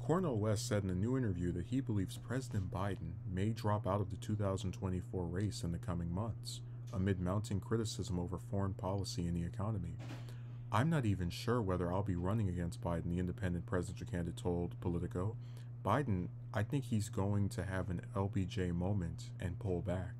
Cornel West said in a new interview that he believes President Biden may drop out of the 2024 race in the coming months, amid mounting criticism over foreign policy and the economy. I'm not even sure whether I'll be running against Biden, the independent presidential candidate told Politico. Biden, I think he's going to have an LBJ moment and pull back.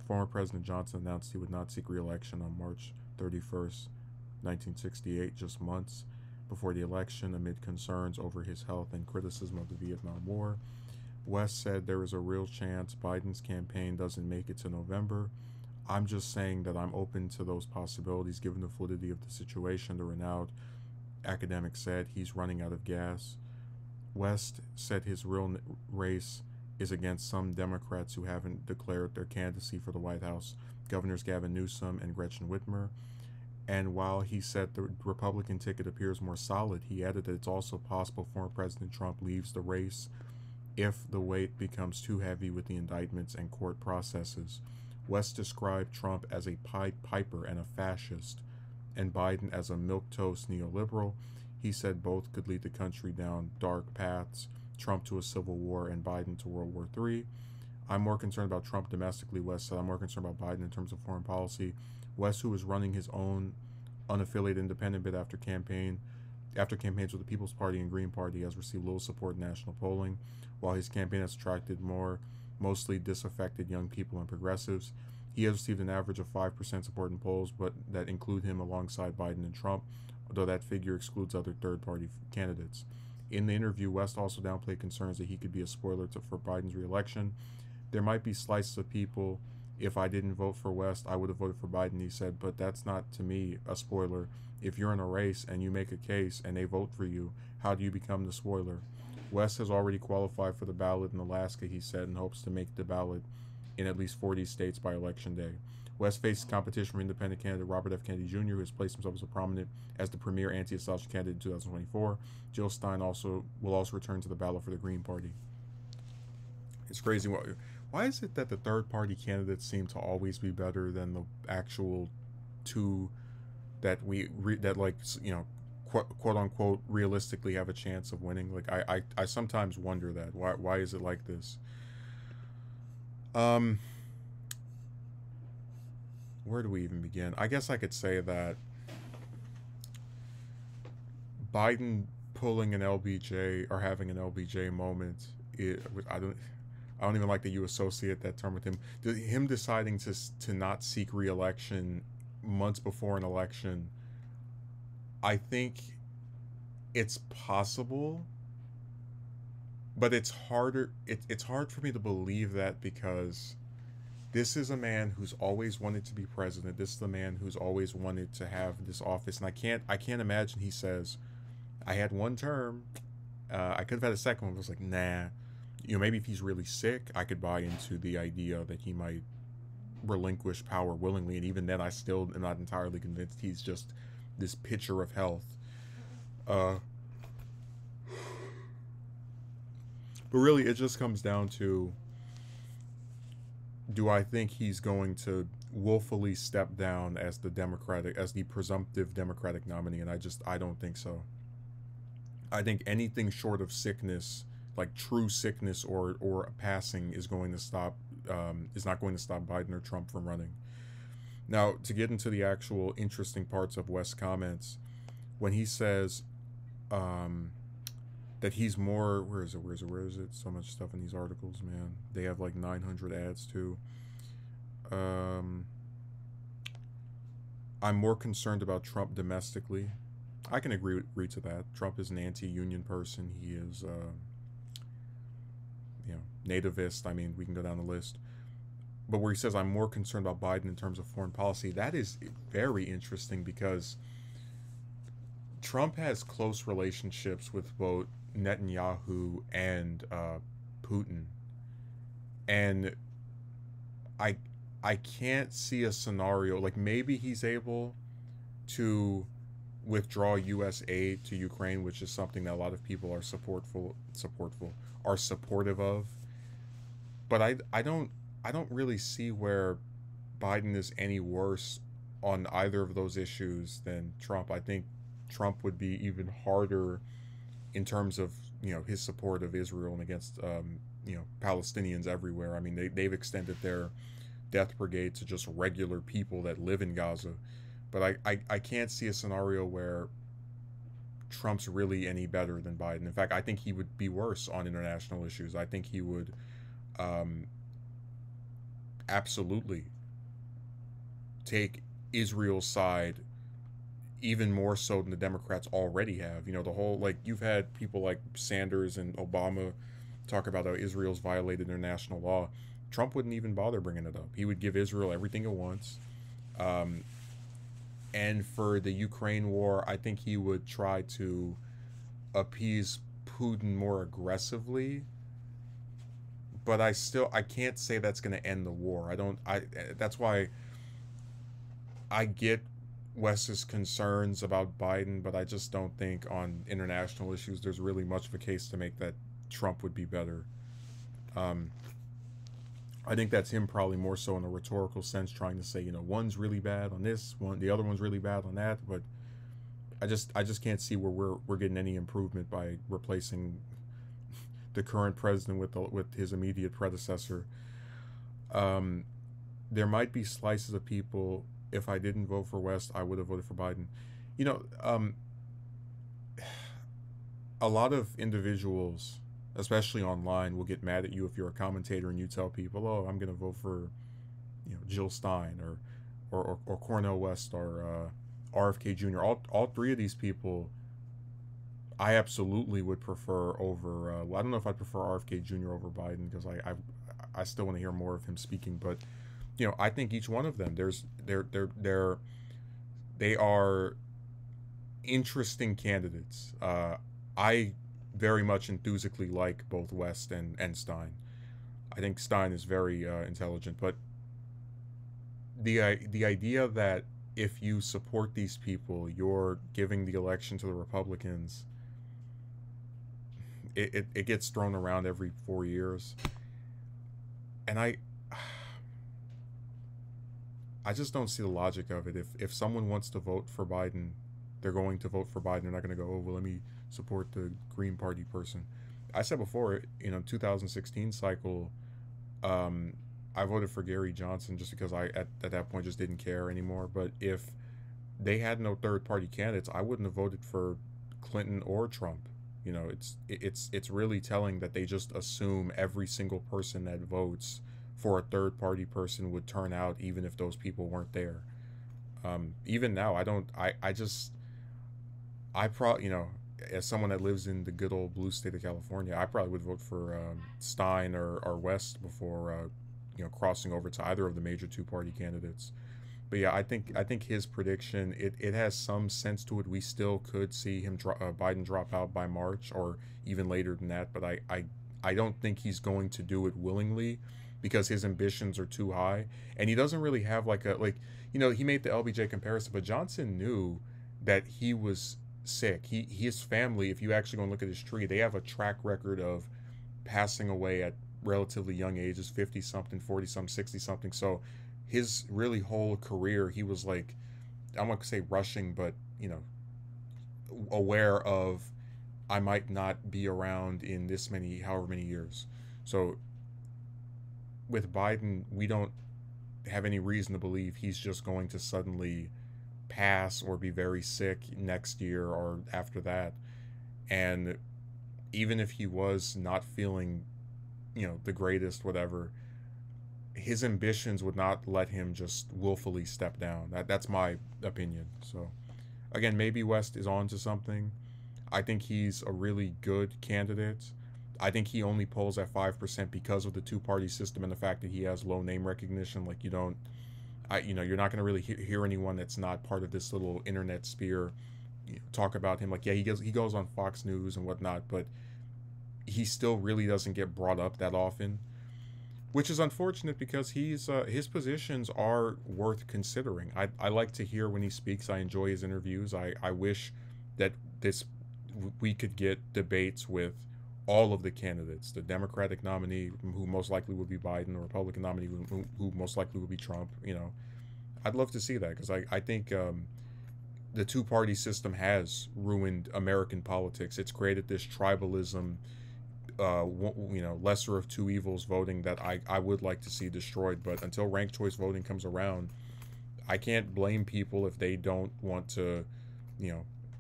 Former President Johnson announced he would not seek re-election on March 31st, 1968, just months before the election, amid concerns over his health and criticism of the Vietnam War. West said there is a real chance Biden's campaign doesn't make it to November. I'm just saying that I'm open to those possibilities given the fluidity of the situation, the renowned academic said. He's running out of gas. West said his real race is against some Democrats who haven't declared their candidacy for the White House, Governors Gavin Newsom and Gretchen Whitmer. And while he said the Republican ticket appears more solid, he added that it's also possible former President Trump leaves the race if the weight becomes too heavy with the indictments and court processes. West described Trump as a Pied Piper and a fascist, and Biden as a milquetoast neoliberal. He said both could lead the country down dark paths, Trump to a civil war and Biden to World War III. I'm more concerned about Trump domestically, West said. I'm more concerned about Biden in terms of foreign policy. West, who is running his own unaffiliated independent bid after campaigns with the People's Party and Green Party, has received little support in national polling, while his campaign has attracted mostly disaffected young people and progressives. He has received an average of 5% support in polls, but that include him alongside Biden and Trump, though that figure excludes other third-party candidates. In the interview, West also downplayed concerns that he could be a spoiler for Biden's re-election. There might be slices of people. If I didn't vote for West, I would have voted for Biden, he said, but that's not, to me, a spoiler. If you're in a race and you make a case and they vote for you, how do you become the spoiler? West has already qualified for the ballot in Alaska, he said, and hopes to make the ballot in at least 40 states by Election Day. West faces competition from independent candidate Robert F. Kennedy Jr., who has placed himself as the premier anti-establishment candidate in 2024. Jill Stein will also return to the ballot for the Green Party. It's crazy. Why is it that the third-party candidates seem to always be better than the actual two that quote unquote realistically have a chance of winning? Like I sometimes wonder that. Why is it like this? Where do we even begin? I guess I could say that Biden pulling an LBJ or having an LBJ moment, I don't even like that you associate that term with him. Him deciding to not seek re-election months before an election, I think it's possible, but it's harder. It's hard for me to believe that because this is a man who's always wanted to be president. This is the man who's always wanted to have this office, and I can't imagine he says, "I had one term, I could have had a second one." I was like, nah. Maybe if he's really sick, I could buy into the idea that he might relinquish power willingly, and even then, I still am not entirely convinced he's just this picture of health. But really, it just comes down to, do I think he's going to willfully step down as the presumptive Democratic nominee? And I don't think so. I think anything short of sickness, like true sickness or passing, is not going to stop Biden or Trump from running. Now, to get into the actual interesting parts of West's comments, when he says that he's more, where is it? So much stuff in these articles, man. They have like 900 ads too. I'm more concerned about Trump domestically. I can agree to that. Trump is an anti-union person. He is, nativist. I mean, we can go down the list. But where he says, I'm more concerned about Biden in terms of foreign policy, that is very interesting because Trump has close relationships with both Netanyahu and Putin. And I can't see a scenario, like maybe he's able to withdraw U.S. aid to Ukraine, which is something that a lot of people are supportive of. But I don't really see where Biden is any worse on either of those issues than Trump. I think Trump would be even harder in terms of, you know, his support of Israel and against, you know, Palestinians everywhere. I mean, they've extended their death brigade to just regular people that live in Gaza. But I can't see a scenario where Trump's really any better than Biden. In fact, I think he would be worse on international issues. I think he would um, absolutely take Israel's side even more so than the Democrats already have. You know, the whole, like, you've had people like Sanders and Obama talk about how Israel's violated international law. Trump wouldn't even bother bringing it up. He would give Israel everything it wants. Um, and for the Ukraine war, I think he would try to appease Putin more aggressively. But I can't say that's going to end the war. I don't. I That's why I get West's concerns about Biden, but I just don't think on international issues there's really much of a case to make that Trump would be better. Um, I think that's him probably more so in a rhetorical sense, trying to say, you know, one's really bad on this one, the other one's really bad on that. But I just can't see where we're getting any improvement by replacing the current president with his immediate predecessor. Um, there might be slices of people. If I didn't vote for West, I would have voted for Biden. You know, a lot of individuals, especially online, will get mad at you if you're a commentator and you tell people, "Oh, I'm going to vote for, you know, Jill Stein or Cornel West or RFK Jr." All three of these people, I absolutely would prefer over. Well, I don't know if I'd prefer RFK Jr. over Biden because I still want to hear more of him speaking. But you know, I think each one of them, they are interesting candidates. I very much enthusiastically like both West and Stein. I think Stein is very intelligent, but the idea that if you support these people, you're giving the election to the Republicans. It gets thrown around every 4 years, and I just don't see the logic of it. If someone wants to vote for Biden, they're going to vote for Biden. They're not going to go, oh, well, let me support the Green Party person. I said before, you know, 2016 cycle, I voted for Gary Johnson just because I, at that point, just didn't care anymore. But if they had no third party candidates, I wouldn't have voted for Clinton or Trump. You know, it's really telling that they just assume every single person that votes for a third party person would turn out even if those people weren't there. Even now, you know, as someone that lives in the good old blue state of California, I probably would vote for Stein or West before, you know, crossing over to either of the major two party candidates. But yeah, I think his prediction, it has some sense to it. We still could see him Biden drop out by March or even later than that. But I don't think he's going to do it willingly because his ambitions are too high, and he doesn't really have you know, he made the LBJ comparison, but Johnson knew that he was sick. His family, if you actually go and look at his tree, they have a track record of passing away at relatively young ages, 50 something, 40 something, 60 something. So his really whole career, he was like, I'm not gonna say rushing, but you know, aware of I might not be around in this many, however many years. So with Biden, we don't have any reason to believe he's just going to suddenly pass or be very sick next year or after that. And even if he was not feeling, you know, the greatest, whatever, his ambitions would not let him just willfully step down. That's my opinion. So again, maybe West is on to something. I think he's a really good candidate. I think he only polls at 5% because of the two-party system and the fact that he has low name recognition. Like you don't, you know, you're not going to really hear anyone that's not part of this little internet sphere, you know, talk about him. Like, yeah, he goes on Fox News and whatnot, but he still really doesn't get brought up that often, which is unfortunate because his positions are worth considering. I like to hear when he speaks. I enjoy his interviews. I wish that we could get debates with all of the candidates, the Democratic nominee, who most likely would be Biden, the Republican nominee, who most likely would be Trump. You know, I'd love to see that because I think the two-party system has ruined American politics. It's created this tribalism, lesser of two evils voting that I would like to see destroyed. But until ranked choice voting comes around, I can't blame people if they don't want to,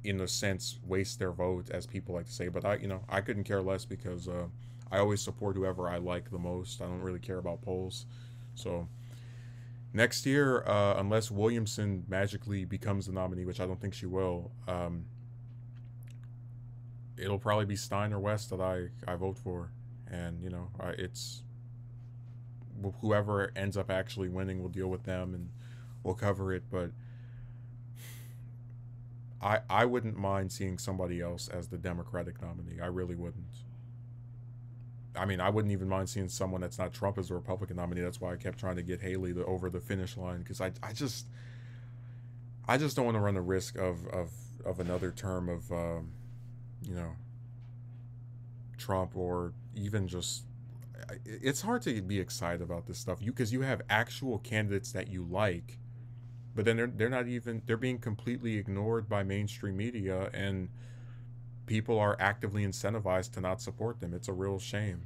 in a sense, waste their vote, as people like to say. But I couldn't care less because I always support whoever I like the most. I don't really care about polls. So next year, unless Williamson magically becomes the nominee, which I don't think she will, it'll probably be Stein or West that I vote for. And, it's whoever ends up actually winning, will deal with them and we'll cover it. But I wouldn't mind seeing somebody else as the Democratic nominee. I really wouldn't. I mean, I wouldn't even mind seeing someone that's not Trump as the Republican nominee. That's why I kept trying to get Haley over the finish line, because I just don't want to run the risk of another term of Trump, or even just, it's hard to be excited about this stuff because you have actual candidates that you like, but then they're being completely ignored by mainstream media, and people are actively incentivized to not support them. It's a real shame.